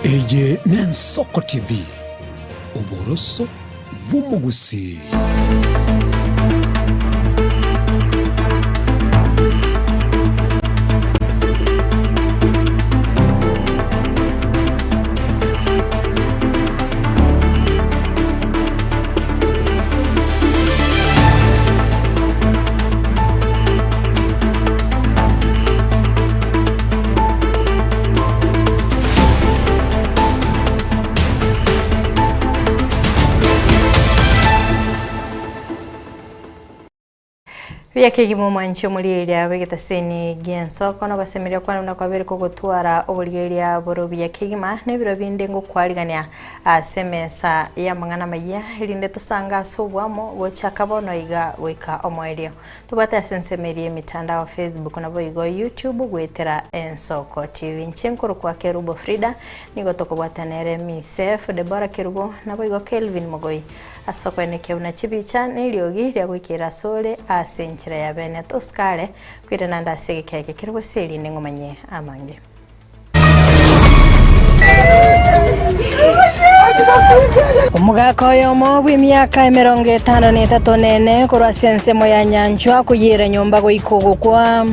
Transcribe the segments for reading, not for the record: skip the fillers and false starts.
Eye n'Ensoko TV uboroso bw'umugusi. Vyake mwanchi muliria wegeta seni Giensoko no basemerera kwa na kwabere ko gutwara obuliria borobi ya kigima nebiro binde ngo kwaligania semesa ya mangana maya irinde tusanga subwamo gochakabono iga weka omwerio tubata sensemerie mitandao wa Facebook na boigo YouTube gwetera Ensoko TV nchenkuru kwa Kerubo Frida nigo tokobwatanere Misef Debora Kerubo na boigo Kelvin Mogoi asoko eneke una chibicha niliogi ya gwikira sole asenchira ya bene toskale kwira nanda sege keke kirwo seli nengomanye amange Omugaka yomo bw'imyaka 53 nene kurwa sensemo ya nyanchwa kuyira nyumba goikogokwa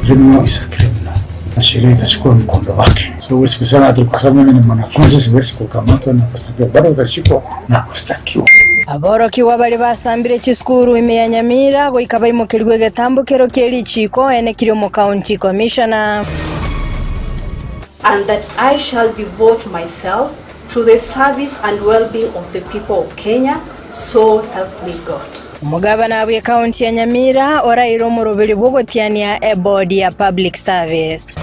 Rimno isakrimna na sheria itachukua mkondo wake. So huwezi kusema ati kwa sababu mimi ni mwanafunzi siwezi kukamatwa na kustakiwa, bado utashikwa na kustakiwa. Aborokiwa bali basambire chiskuru ya Nyamira goikaba imukirwe getambukero keri chiko ene kiri mu county commissioner and that I shall devote myself to the service and well-being of the people of Kenya, so help me God. Umugabana wa county ya Nyamira orairo mu rubiri bwogotiania board ya public service.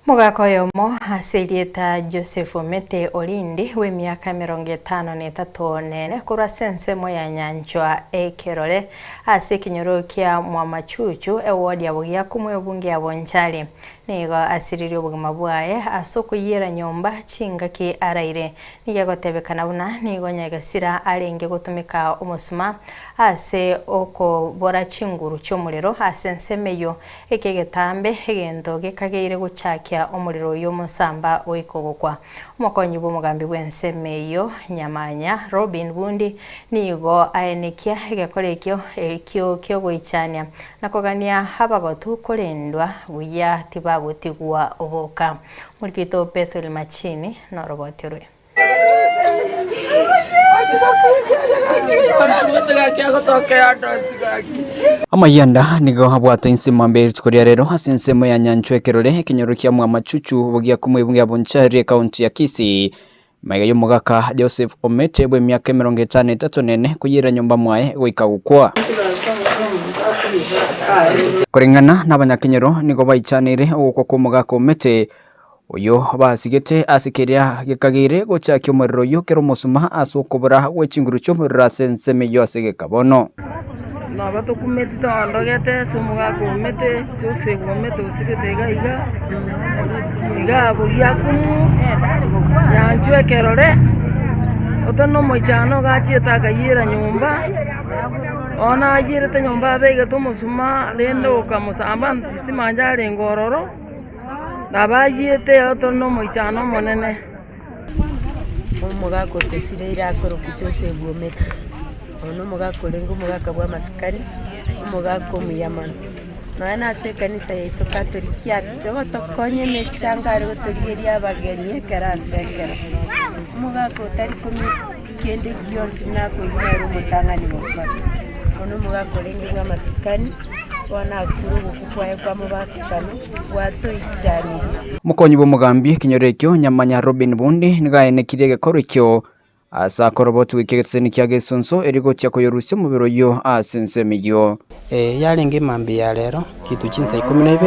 Mugako yomo asilieta Joseph Omete Olindi we miaka 53 nene kurwa sensemo ya nyanchwa ekerole asikinyorokia mwamachuchu ewodi yabugia kumwe bunge yabonchali nigo asiriri obugima bwaye asokuyira nyomba chingaki araire nigagotebekana buna nigo nyagasira arenge gutumika umusuma ase oko bora chinguru cyomurero asensemeyo ekegetambe egendo gekageire guchakia omuriro yo musamba oikogokwa umukonyi bw'umugambi bw'ensemeyo nyamanya Robin Bundi nigo aenekia egekorekyo ekyo goichania nakogania habagotu kolendwa buya tibagutigwa oboka mulkito Bethel Machini no robotirwe Amayanda nigo habwata insema mbere chikoria rero hasensemo ya nyanchwe kerole kinyorukia mwamachuchu bugia kumwe bunge abonchari county ya Kisii maiga y'umugaka Joseph Omete bwe myaka 53 nene kuyira nyumba mwae goikagukwa kuringana n'abanyakenyero nigo bayichanire uko ko mugaka Omete uyo basigete asikiria gikagire gochakyo umuriro yokero musuma asokobora wechinguru cyo muri senseme yo asege kabono nabato kumeti tandogete sumugaka Omete Joseph Omete usigete iga bugia kumu nyanchwe kerore otono moichano gachieta kayira nyumba ona ajirete nyumba bege tumusuma lendo kamusamba timanjare ngororo nabayete otono moichano monene umugaka otesire irakoro kuchose Omete ono mugaka lengo mugaka bwa masikari umugaka omuyamano na se kanisa ya Katoliki atogo tokonye mechangare gotorigeria abageni karasekera umugaka otari komisi kende gyonsi nako yaro mutangani bokwa ono mugaka lengo bwa masikari wana kuru kukwaye kwa mubasikano wato ichani mukonyi bw'umugambi kinyorekyo nyamanya Robin Bundi nigaene kirege korokyo asa korobotu ikegetseni kyagesonso erigo cyakoyorusyo mu biro yo asensemiyo yarenge mambi ya rero kitu chinsa 12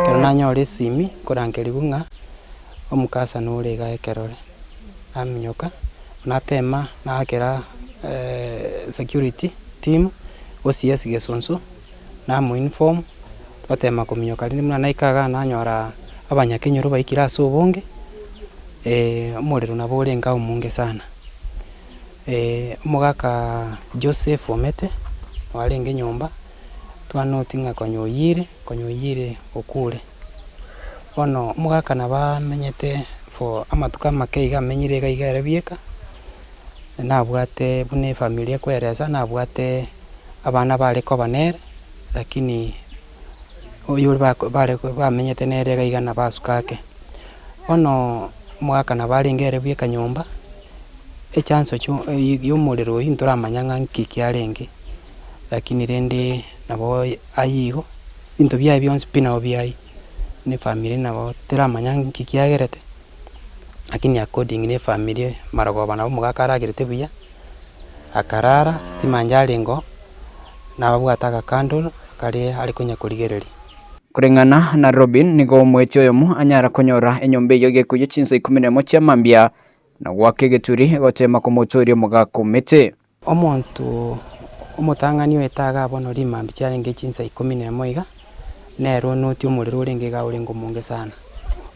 kero nanyore simi korangeri bunga omukasa nurega ekerore aminyoka natema nakera security team OCS gesonso na mu inform twatema kuminyoka rindi mwana naikaga nanyora abanyakenyoro baikira so bonge umuriro nabo urenga umunge sana mugaka Joseph Omete warenge nyumba twanotinga konyoyire okure bono mugaka na bamenyete for amatuka makeiga menyire gaiga bieka nabwate bune familia kwereza nabwate abana bale ko banere lakini oyo bamenyete nere gaiga na basukake bono mugaka na balengere bieka nyumba echanso y'umuriro hinturamanyanga nkiki arenge lakini rende nabo ayigo into bya byonse pina obyai ni family nabo teramanyanga nkiki agerete lakini according ni family maragoba nabo mugakara agerete buya akarara stima njalengo nababwataga candle kali ali kunya kurigereri kurengana na Robin nigo mwetyo yomu anyara konyora enyombe yoge kuye chinsa 11 cia mambia na gwake geturi gotema komotorio mugako mete omonto omotangani wetaga bono rimambi cyarenge chinsa 11 iga nero noti umuriro urenge ga urengo munge sana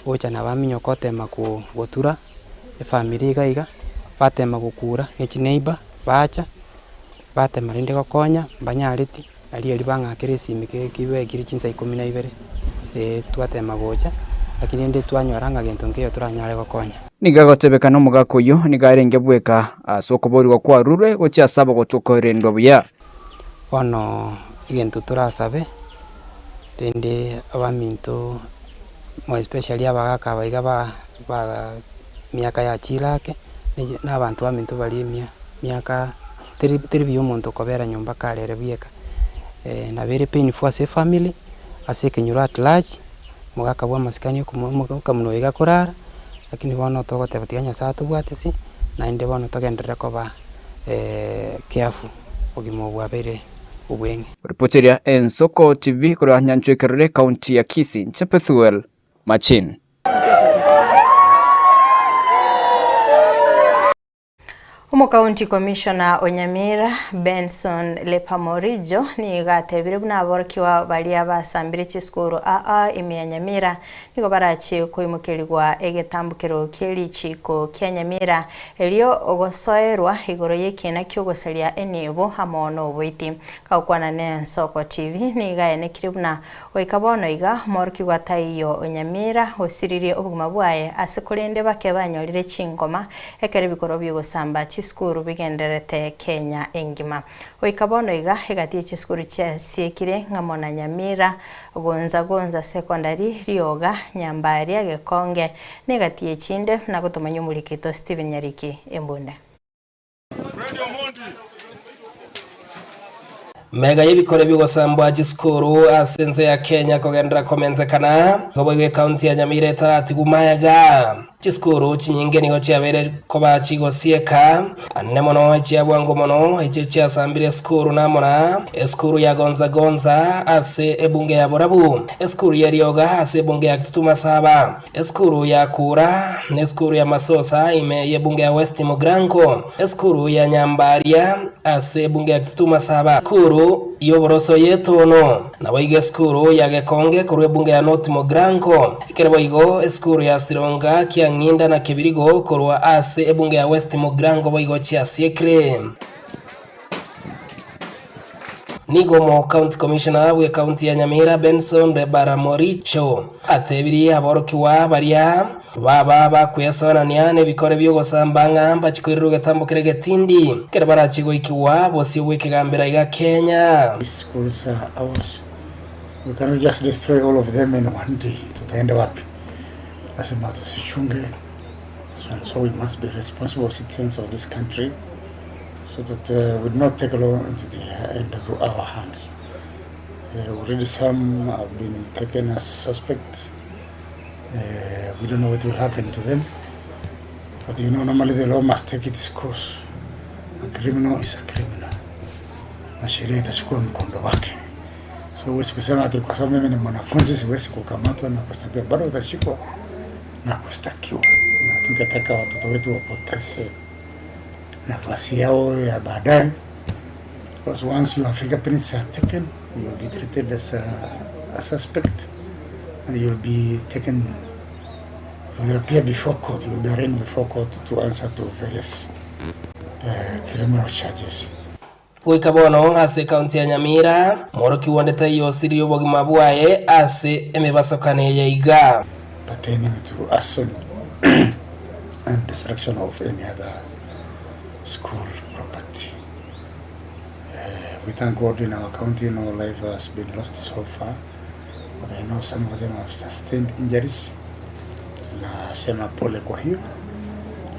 ocha na baminyo kotema ku gotura family iga batema gukura niki neighbor bacha batema rinde gokonya banyariti ali bangakire simike kiwe kiri chinsa 12 twatema gocha lakini ndi twanyoranga gento ngiyo turanyare gokonya nigagotebeka no mugako yo nigarenge bweka asokoborirwa kwa rure gocha saba gotokorendwa buya bono igento turasabe rende abaminto mo especially abagaka baiga ba miaka ya chirake n'abantu baminto bali miaka teri umuntu kobera nyumba karere bieka na very painful as a family as a kenyura at large mugaka bwa masikani kumuno iga kurara lakini bono togotebatiganya saa tubwatisi na inde bono togenderera koba careful ogimo bwabere ubwenge reporteria Ensoko TV kura Nyanchwe Kerere county ya Kisii Chepethuel Machin. County Commissioner Onyamira Benson Lepamorijo ni gatebire bunaborokiwa bali abasambire chiskuru ime Nyamira niko barachi kuimukirirwa egetambukiro kelichiko kya Nyamira elio ogosoerwa igoro yekena kyogosalia enebo hamono obwiti kakwana ne Ensoko TV ni gaene kiribuna oikabono iga morokiwa taiyo Onyamira osiririe obuguma bwaye asikulende bakebanyorire chingoma ekere bikoro byogosamba skuru bigenderete Kenya engima oikabono iga hegatie chiskuru cha siekire ngamona Nyamira gonza secondary rioga nyambari agekonge negatie chinde na gutumanya mulikito Steven Nyariki embunde mega y'ibikore bigosambwa chiskuru asenze ya Kenya kogendera komentekana gobwe county ya Nyamira tarati gumayaga chiskuru chinyinge niho cyabere ko bachigosieka anne mono cyabwango mono eche cyasambire skuru namona eskuru ya gonza ase ebunge ya borabu eskuru ya rioga ase ebunge ya Kituma Saba eskuru ya Kura neskuru ya Masosa ime ebunge ya West Mogranko eskuru ya Nyambaria ase ebunge ya Kituma Saba skuru yoboroso yetono na waige skuru ya Gekonge kuru ebunge ya North Mogranko ikerebo igo eskuru ya Sironga kya Nginda na Kibirigo korwa ase ebunge ya West Mogrango boigo chia siekre Nigomo County Commissioner we County ya Nyamira Benson Lepamorijo atebiri aborokiwa baria baba kuyasonania ne bikore byogosambanga mbachikoriruga tambukire getindi kera barachigo ikiwa bosi wekigambira iga Kenya schools ours we cannot just destroy all of them in one day tutaenda wapi lazima tusichunge so we must be responsible citizens of this country so that we do not take a law into our hands. Already some have been taken as suspects. We don't know what will happen to them, but you know, normally the law must take its course. A criminal is a criminal. Na sheria itachukua mkondo wake. So huwezi kusema ati kwa sababu mimi ni mwanafunzi siwezi kukamatwa na kustakiwa, bado utashikwa na kustakiwa. Na tungetaka watoto wetu wapoteze nafasi yao ya baadaye, because once your fingerprints are taken, you will be treated as a suspect, and you will be taken, you will appear before court, you will be arraigned before court to answer to various criminal charges. Goika bono ase kaunti ya Nyamira moroki wondete yosiri obogima bwaye ase emibasokane yaiga pertaining to arson and destruction of any other school property. We thank God in our county no life has been lost so far, but I know some of them have sustained injuries. Nasema pole kwa hiyo,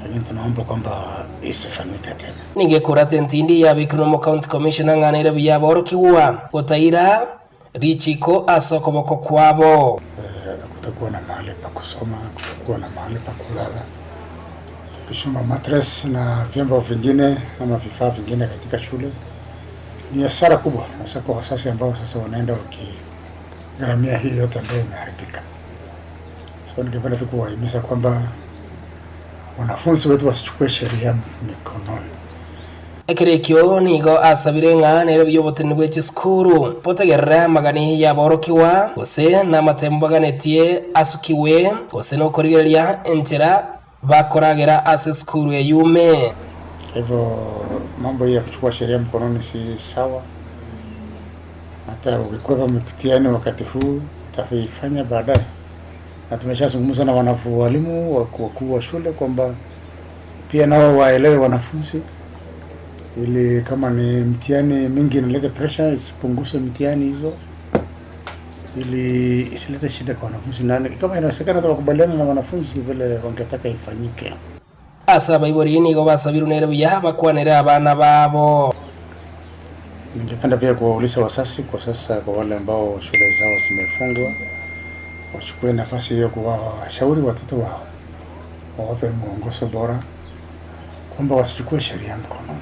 lakini tunaomba kwamba isifanyike tena. Ningekora tentindi ya Bikromo County Commissioner ng'anire bya borokiwa gotaira richiko asoko boko kwabo. Kutakuwa na mahali pa kusoma, kutakuwa na mahali pa kulala. Tukishuma mattress na vyombo vingine ama vifaa vingine katika shule. Ni hasara kubwa hasa kwa wazazi ambao sasa wanaenda wakigharamia hii yote ambayo imeharibika. So ningependa tu kuwahimiza kwamba wanafunzi wetu wasichukue sheria mikononi. Ekerekyo nigo asabire ng'anire byobotene bw'eki skuru potegerera magani ya borokiwa gose n'amatembaganitie asukiwe gose n'okorigereria enchera bakoragera ase skuru eyume. Hivyo mambo ya kuchukua sheria mkononi si sawa. Hata ukikwepa mtihani wakati huu utafanya baadaye. Na tumeshazungumza na walimu wakuu wa shule kwamba pia nao waelewe wanafunzi, ili kama ni mtihani mingi inaleta pressure isipunguze mtihani hizo, ili isilete shida kwa wanafunzi. Na kama inawezekana tukubaliana na wanafunzi vile wangetaka ifanyike. Asa baibori nigo basabira nere byaba kwanera abana babo. Ningependa pia kuwauliza wazazi kwa sasa, kwa wale ambao shule zao zimefungwa, wachukue nafasi hiyo kuwashauri watoto wao, wawape mwongozo bora kwamba wasichukue sheria mkononi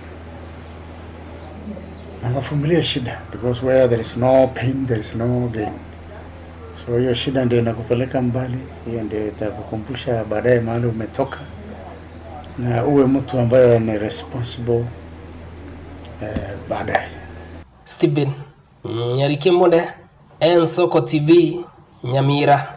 na wavumilie shida, because where there is no pain there is no gain. So hiyo shida ndio inakupeleka mbali, hiyo ndio itakukumbusha baadaye mahali umetoka, na uwe mtu ambaye ni responsible baadaye. Stephen Nyarikimonde, Ensoko TV, Nyamira.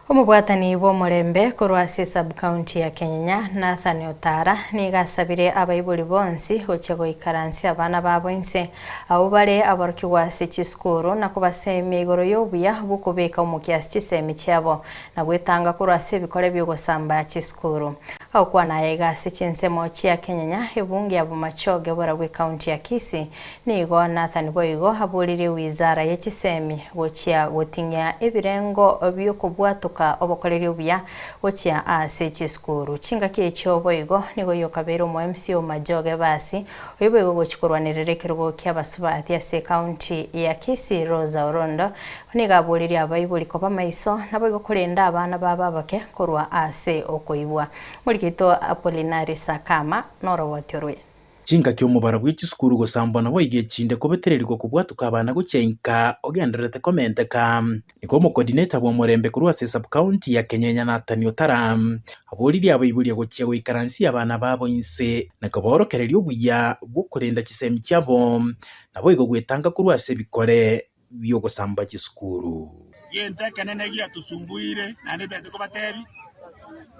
Omubwatani bw'omurembe korwasi sub-county ya Kenya Nathan Otara nigasabire abaibuli bonsi gocha goikaransia abana babo inse abo bare aborokiwa ase chiskuru na kubasema igoro y'obuya bukubeka omukiasi chisemi kyabo na gwetanga korwasi ebikore by'ogosamba chiskuru au kwana egasi chinsemo chia Kenya ebunge abo machoge bora bwe county ya Kisii nigo Nathan Boigo habulire wizara y'echisemi gocha gotinya ebirengo by'okubwatuka obokoreri obuya gocha ase chiskuru chinga kyecho Boigo nigo yokabero mu MCO majoge basi oyiboigo gochikorwanirire kirugo ky'abasubati ase county ya Kisii Rosa Orondo nigabulire abayibuli koba maiso naboigo kurenda abana baba bake korwa ase okoibwa Kito Apolinari Sakama norowotorwe chinga ky'omubara bw'ekisukuru gosambwa nabo igechinde kobetereriko kubwatuka abana guchenka ogenderete komenteka niko coordinator bw'omurembe kurwa sub county ya Kenya Nathan Otara aboliri abaibuli gochia goikaransia abana babo inse nakaborokereria obuya bukurenda kisemi kyabo nabo igo gwetanga kurwa se bikore byogosamba kisukuru yente kanene gia tusumbuire na ndete ko batebi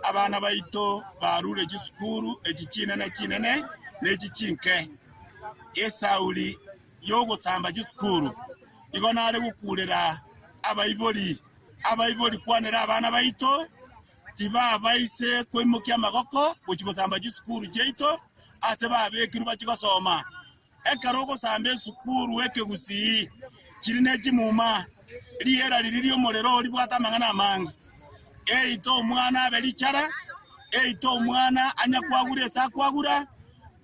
abana baito barure gisukuru ekikinene n'ekichinke esauli yogo samba gisukuru igo nale gukurera abayiboli kwanera abana baito tiba baise kwimukia magoko buchiko samba gisukuru jeito ase babekiru bachikosoma ekarogo samba esukuru ekegusi kirine kimuma liera lilio molero libwata mangana mangi eito omwana abelichara eito omwana anyakwagure sakwagura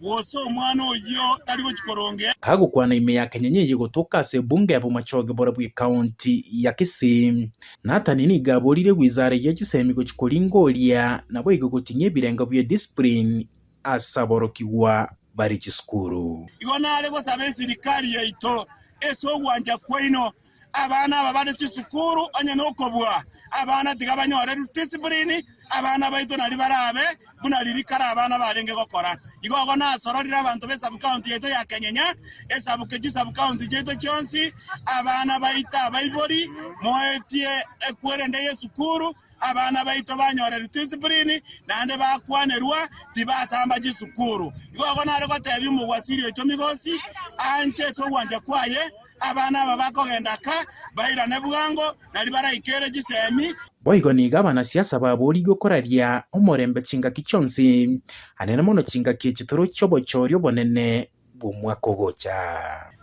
woso omwana oyo tali gochikoronge kagukwana ime ya Kenya nyeyi gotoka se bunge abo machoge bora bwi county ya Kisii Nathan nigabolire wizara ya gisemi gochikoringoria nabo igogotinye birenga bya discipline asaborokiwa bari chiskuru igona lego sabe sirikali yeito eso wanja kwaino abana babade chisukuru anya nokobwa abana tigabanyore discipline abana baito nali barabe buna lirikara abana barenge gokora igogo na sororira abantu be sub county yeto ya Kenya esabuke sub county yeto chonsi abana baita baibori moetie ekwerende yesukuru abana baito banyorera discipline nande bakwanerwa tibasamba gisukuru igoko nare gotebi mugwasiri echo migosi anje so wanja kwaye abana babakogendaka bairane bwango nari baraikere gisemi boigo niga abanasiasa baburi gukoraria omorembe chingaki chonsi anene mono chingaki chitoro chobochorio bonene bumwako gocha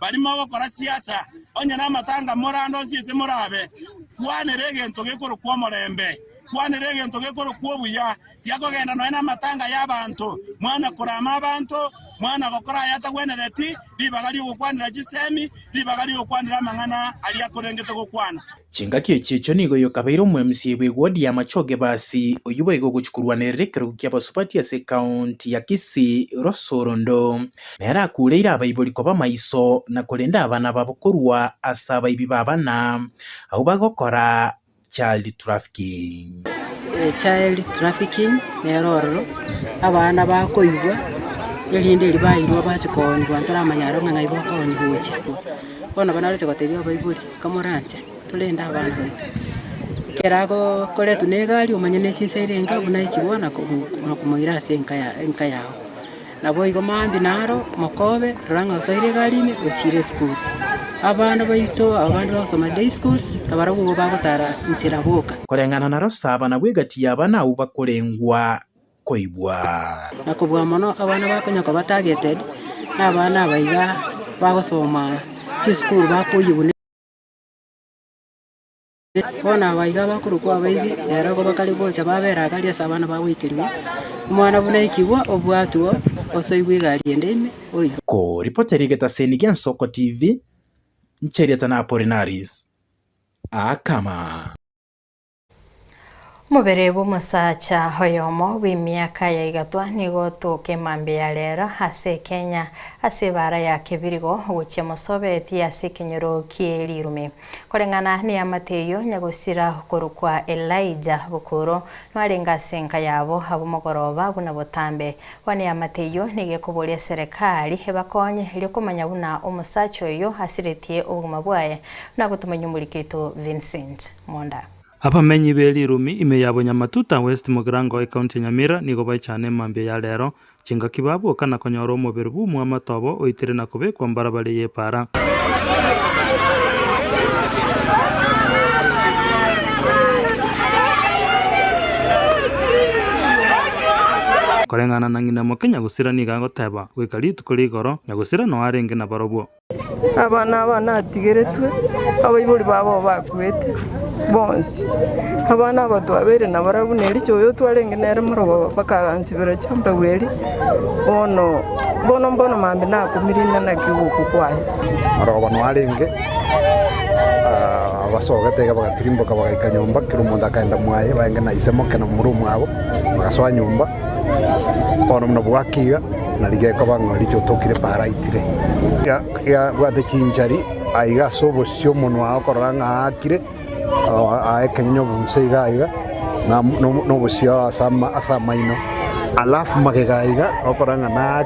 barimo gukora siasa onye namatanga morando nsize murabe kwanere gento gekoro kwa morembe kwanere gento gekoro kwa buya yakogenda no ina matanga y'abantu mwana kurama abantu mwana gukora yatagwenereti libagali gukwanira gisemi libagali gukwanira mangana ali yakorengete gukwana chingaki echicho nigo yokabairo mu MC wodi ya machoge basi oyubayigo guchukurwanere kero kyabasupati ya county ya Kisii Rosorondo nera kuleira abayiboliko bamaiso na kolenda abana babokorwa asaba ibi babana aho bagokora child trafficking neroro abana bakoyibwa elinde libayirwa bakikondwa ntaramanyaro ngana ibokoni buche bona banaretse gotebya bayibuli kamoranje tulenda abana baitu kerako kole tunegali umanyene chisairenga buna ikibona kumuira senka yao nabo igo mambi naro makobe ranga soire galini osire school abana baito abandi basoma day schools abarabu bagotara inzira boka kolengana na rosa abana bwegati abana ubakolengwa koibwa nakubwa mono abana bakonya ko batageted n'abana bayiga bagosoma school bakoyibune bona bayiga bakuru kwa bayibi era ko bakali bocha babera gali asabana bawikiriwe umwana buna ikibwa obwatuo osoibwiga aliendeme oyo ko reporter igeta Senigen Soko TV Ncheriata na Apolinaris akama mubere bumusacha hoyomo w'imyaka ya igatwa nigo tuke mambe ya lero hase Kenya hase bara ya kebirigo uche musobeti hase Kenyoro kielirume kolengana ni amateyo nyagosira korukwa Elijah Bukuro nwarenga senka yabo habumogoroba buna botambe wani amateyo nige kubolia serikali bakonye ilikomanya buna umusacho yo hasiretie ubuguma bwaye nagutumanya umulikito Vincent Monda abamenyi belirumi ime yabonya matuta West Mugirango county Nyamira nigo baichane mambia ya lero chinga kibabo kana konyoro mubiri bumwe amatobo oitire na kubekwa mbarabara yepara korengana nangina mokenya gusira niga goteba gwikari tukuri igoro nyagusira no arenge na barobwo abana atigeretwe abayibuli babo bakwete bonsi abana batwabere na barabuneri cyoyo twarenge nere murobo bakansibira cyamba weri bono mambe nakumirina na kibuku kwaye arobo no arenge abasogete bagatirimboka bagaika nyumba kirumonda akaenda mwaye baenge na isemoke na murumu abo bagasoa nyumba bono mno bwakiga na ligeko bangori cyo tokire paraitire ya gwate chinchari aiga sobo sio mono akoranga akire aekenyo bunsiga aiga no busio asama ino alafu magegaiga okoranga na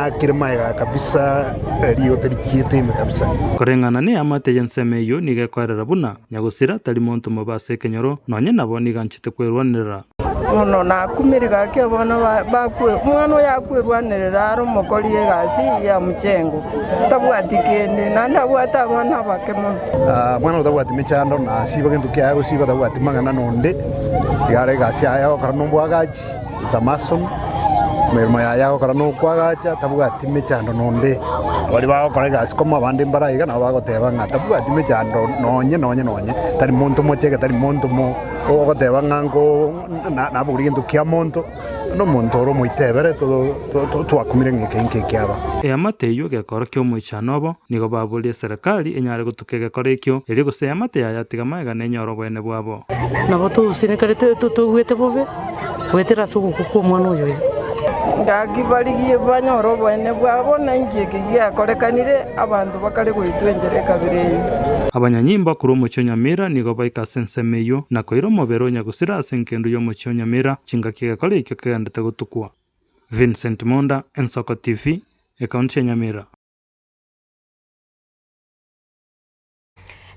akire maiga kabisa rio terikiete kabisa korengana ne amate yensemeyo nige kwarera buna nyagusira tali monto mabase Kenyoro nonye nabo niganchite kwerwanira ono nakumiriga ke bona bakwe mwana yakwerwanirira aro mokorie gasi ya muchengo tabwatikende nanda bwata abana bakemo mwana utabwati michando na siba kintu kya siba tabwati mangana nonde yare gasi aya karano bwagachi zamason merma yaya karano kwagacha tabwati michando nonde wali ba kora gasi koma bande mbarayiga na bagoteba ngata tabwati michando nonye tari monto mochega tari monto mo ogoteba ngango na buri kintu kya monto no monto ro moitebere to akumire ngeke kyaba amateyo gekora kyo muchanobo nigo babulie serikali enyare gutukege korekyo eri guse amate yatiga maega nenyoro bwene bwabo nabo tusine karete tugwete bobe wetera suku ku mwana uyo ngakibaligiye banyoro bwene bwabo nangike yakorekanire abantu bakare gwitwenjere kabire abanyanyimba kuri umucyo Nyamira nigo baika sensemeyo na koiro mobero nyagusira asenkendo yo mucyo Nyamira chingakige kole ikyo kagandate gutukwa Vincent Monda Ensoko TV County Nyamira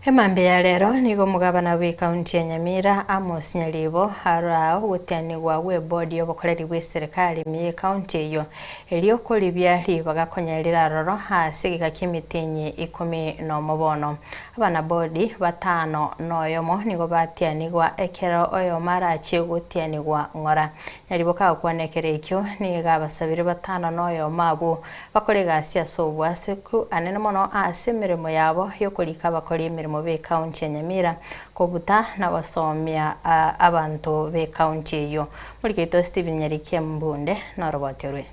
Emambe ya lero nigo mugabana we county ya Nyamira Amos Nyaribo hara gutianirwa we board y'obukoreri bwe serikali miye county yo elio kolibya libagakonyerera roro hasigika kimitenye 10 abana board batano noyomo nigo batianirwa ekero oyo marachi gutianirwa ngora Nyaribo ka kwanekere ikyo niga basabire batano noyo mabu bakorega sia sobwa seku anene mono asemeremo yabo yo kolika bakori mirimo be county ya Nyamira kobuta na basomya abantu be county yo muliketo Steven Nyarikia Mbunde na roboterwe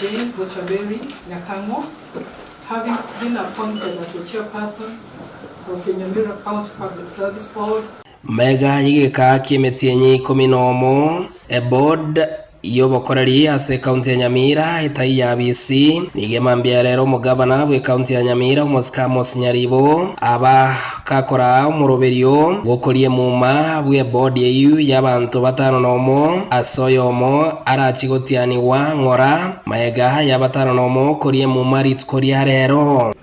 Jane Bochaberi Nyakango, having been appointed as the chairperson of the Nyamira County Public Service Board. Mega yigika kimetienye 11 a board yobokoreri ase county ya Nyamira itai ya BC nigemambia rero mugabana bwe county ya Nyamira Amos Nyaribo aba kakora umuroberio gokorie muma bwe board yeyu y'abantu batano nomo asoyomo arachigotianiwa ngora maega ya batano nomo korie muma ritkoria rero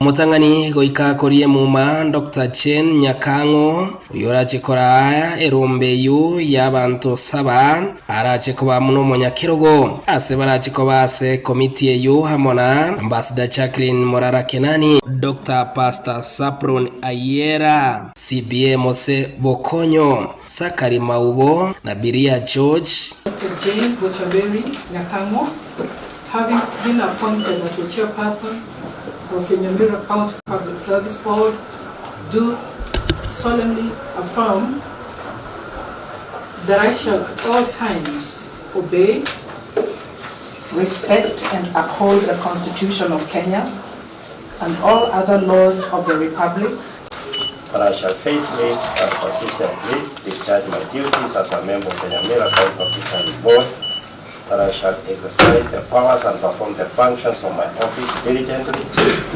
Mutangani goika korie muma Dr. Chen Nyakango yorachikora erombeyu y'abantu 7 arachikoba muno monyakirogo ase barachikoba ase komite yeyu hamona Ambassador Jacqueline Morara Kenani Dr. Pastor Sapron Ayera CBA Mose Bokonyo Sakari Maubo na Biria George Dr. Jane Bochaberi Nyakango, having been appointed as the chairperson of the Nyamira County Public Service Board, do solemnly affirm that I shall at all times obey, respect and uphold the Constitution of Kenya and all other laws of the Republic. That I shall faithfully and consistently discharge my duties as a member of the Nyamira County Public Service Board. That I shall exercise the powers and perform the functions of my office diligently,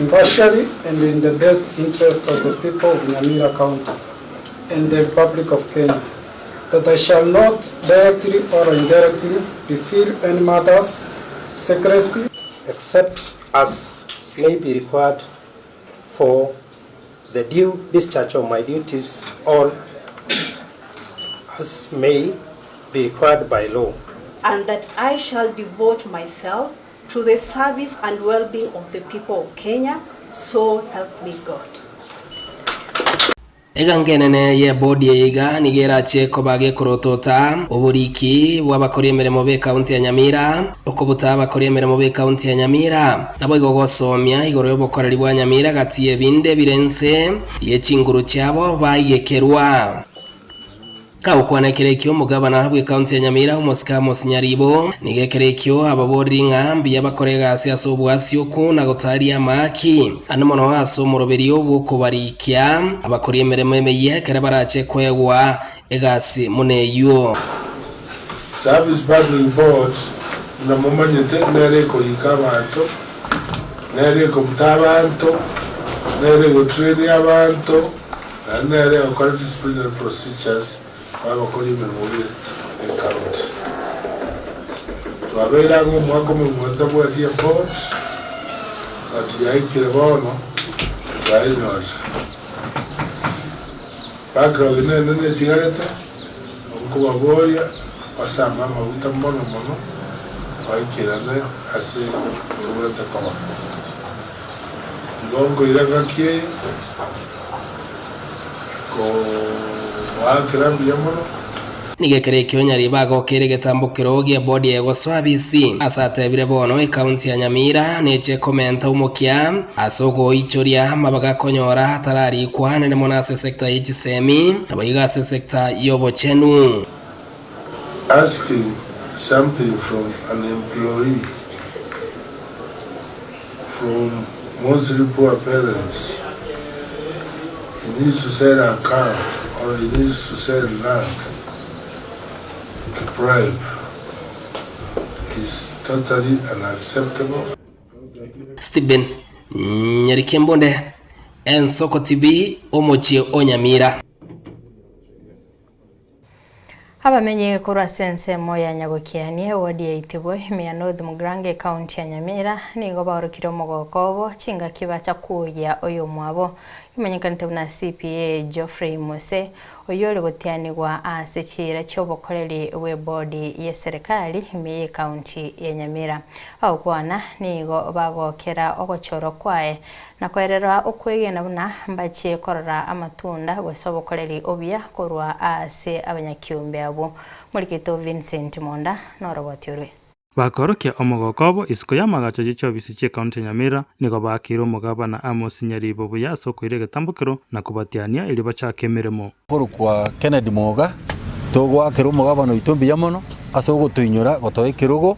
impartially, and in the best interest of the people of Nyamira County and the Republic of Kenya. That I shall not directly or indirectly reveal any matters, secrecy, except as may be required for the due discharge of my duties, or as may be required by law. And that I shall devote myself to the service and well-being of the people of Kenya, so help me God. Egangenene ye board yega nigera cheko bage kurotota oburiki wabakoriye meremo be county ya Nyamira okubuta abakoriye meremo be county ya Nyamira nabo igogosomya igoro yobokoreri bwa Nyamira gatiye binde birense ye chinguru cyabo bayigekerwa Kaukwanekekyo mugabana bwe county ya Nyamira Amos Nyaribo nigekekyo ababori ngambi yabakorega ase asobwasyo kuna gutaria maki anomono aso muroberio bwo kubarikia abakoriye meremo emeye kare barache kwegwa egasi muneyo Service Public Board na momanyete nere ko ikabanto nere ko mutabanto nere ko train abantu nere ko disciplinary procedures abakora imirimo ye county twabera ngo mwako mwata bwa dia board ati yaikire bono bayinyora background nene tigareta uko baboya pasama mabuta mono baikira ne ase urwete kwa ngongo iraga kie ko Nigekerekyo Nyaribo gokere getambukiro gie board yego swabisi asatebire bono county ya Nyamira neche komenta umukia asogo ichoria mabaga konyora hatarari kwane ne monase sector y'Gisemi nabayiga se sector y'Obochenu. Asking something from an employee from mostly poor parents, he needs to sell an account or he needs to sell land to bribe is totally unacceptable. Steven Nyarikia Mbunde, Ensoko TV, Omochie Onyamira. Abamenye kurwa sensemo ya Nyagokiani wadi ya Itibwe ya North Mugrange County ya Nyamira nigo barukire mugokobo chinga kiba chakuya oyo mwabo imenyekanite na CPA Geoffrey Mose oyole gotianirwa asechira cyobokoreri we body ya serikali imiye county ya Nyamira au kwana nigo bagokera ogochoro kwae nakwerera okwegena buna mbachiye korora amatunda gwesobokoreri obya korwa ase abanyakiumbe abo Mulikito Vincent Monda norobotiorwe bakorokia omogokobo isiko yamagacho gichobisi che county Nyamira nigo bakiro mugabana Amos Nyaribo buya soko ire gatambukiro na kubatiania ili bachake miremo kuru kwa Kennedy Moga togwa kero mugabano itombi yamono asogo tuinyora gotoye kirugo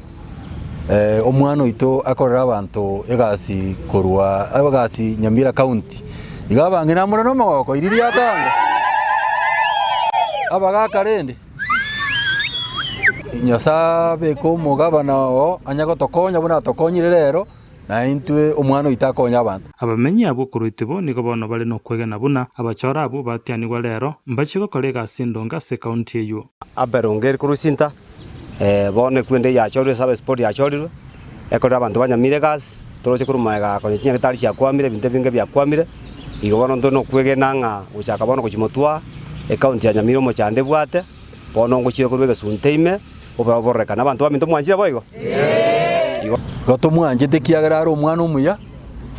omwana ito akorera abantu egasi korwa abagasi Nyamira county igabangina murano mogoko iriri atanga abagakarende nyasabe ko mugabana o anyago tokonya buna tokonyire rero na intwe omwana itakonya abantu abamenyi abo kurutibo nigo bono bale no kwegena buna abachora abo batianirwa rero mbachigo kolega sindonga se county eyo aberongeri kurusinta bone kwende ya chori sabe sport ya chori ekora abantu banyamire gas toroche kurumaga konyinya gitari cia kwamire binte binge bya kwamire igo bono ndo no kwegena nga uchaka bono kuchimotwa county ya Nyamira mo chande bwate bono ngochire kurwege sunteime obaboreka nabantu baminto mwanjira boigo goto mwanje tekiagara aro omwana omuya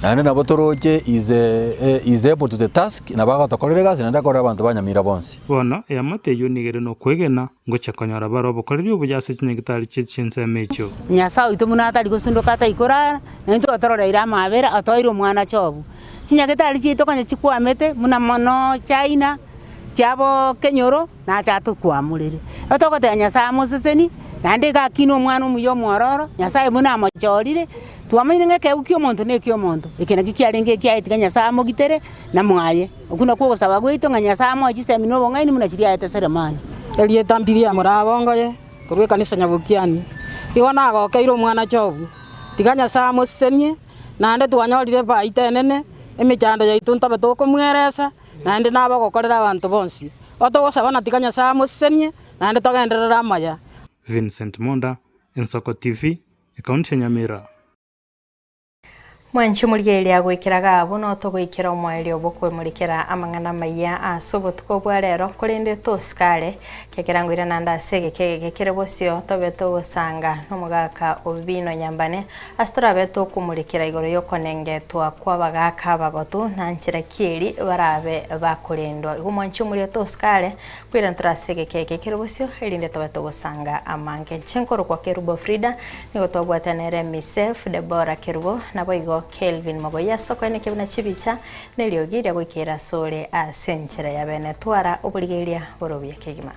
nane nabo toroche is able to the task na baga tokorere gasi nanda kora abantu banyamira bonse bono yamate yunigere no kwegena ngocha konyora baro bokoreri obuyase chinyegitari chichinse mecho nyasa ito munatari gosundoka ata ikora nento atorora ira mabera atoiro mwana chobu chinyegitari chito kanya chikwamete muna mono China chabo kenyoro na chato kwamurire otokote nyasa museseni nande ga kino mwana muyo mwororo nyasa muna mochorire twamine ngeke ukyo muntu nekyo muntu ikena kikyalenge kyayitika nyasa mogitere na mwaye okuna ko saba gwito nyasa mo chisemino bongaini muna chiria ete seremani eliye tambiria murabongo ye kurwe kanisa Nyabukiani iwana go keiro mwana chobu tiganya sa museseni nande twanyorire baita enene emechando yaitu ntabe tokomweresa nande naba gokorera abantu bonsi otogosaba natikanya sa museseni nande togenderera amaya Vincent Monda Ensoko TV county Nyamira Mwanchi muligeli agwikiraga abo no togwikira omweli obokwe mulikira amangana maya asubo tukobwa rero kulinde toskale kekirangwira nanda sege kekere bosio tobeto gusanga nomugaka obino nyambane astra beto kumulikira igoro yokonenge twa kwabagaka bagotu nanchira kiri barabe bakulindwa mwanchi muri toskale kwira ntrasege kekere bosio elinde tobeto gusanga amange chenkoro kwa Kerubo Frida nigo tobwatanere myself Deborah Kerubo na boigo Kelvin Magoya soko ene kibuna chibicha neliogiria gwikira sore asenchera ya bene twara obuligeria borobya kegima